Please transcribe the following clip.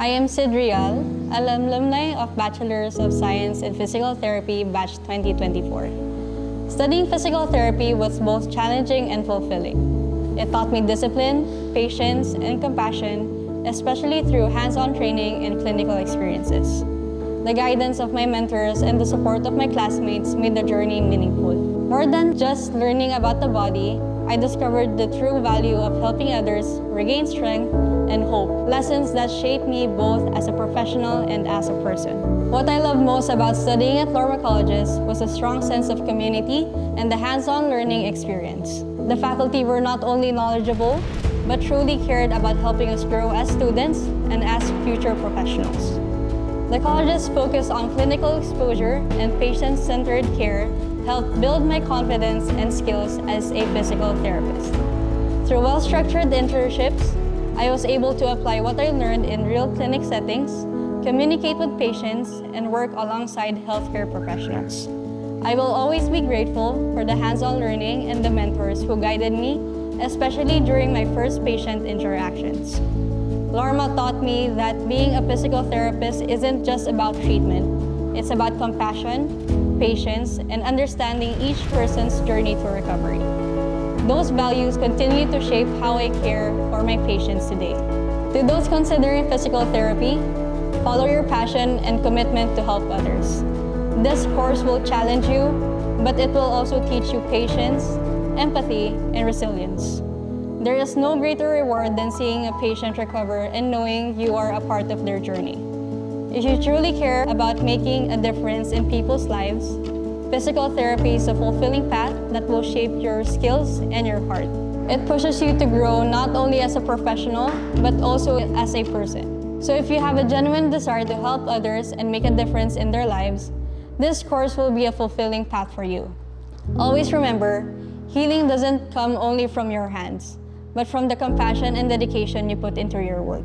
I am Sid Rial, an alumni of Bachelor's of Science in Physical Therapy, Batch 2024. Studying physical therapy was both challenging and fulfilling. It taught me discipline, patience, and compassion, especially through hands-on training and clinical experiences. The guidance of my mentors and the support of my classmates made the journey meaningful. More than just learning about the body, I discovered the true value of helping others regain strength and hope, lessons that shaped me both as a professional and as a person. What I loved most about studying at Lorma Colleges was a strong sense of community and the hands-on learning experience. The faculty were not only knowledgeable, but truly cared about helping us grow as students and as future professionals. The college's focus on clinical exposure and patient-centered care helped build my confidence and skills as a physical therapist. Through well-structured internships, I was able to apply what I learned in real clinic settings, communicate with patients, and work alongside healthcare professionals. I will always be grateful for the hands-on learning and the mentors who guided me, especially during my first patient interactions. Lorma taught me that being a physical therapist isn't just about treatment. It's about compassion, patience, and understanding each person's journey to recovery. Those values continue to shape how I care for my patients today. To those considering physical therapy, follow your passion and commitment to help others. This course will challenge you, but it will also teach you patience, empathy, and resilience. There is no greater reward than seeing a patient recover and knowing you are a part of their journey. If you truly care about making a difference in people's lives, physical therapy is a fulfilling path that will shape your skills and your heart. It pushes you to grow not only as a professional, but also as a person. So if you have a genuine desire to help others and make a difference in their lives, this course will be a fulfilling path for you. Always remember, healing doesn't come only from your hands, but from the compassion and dedication you put into your work.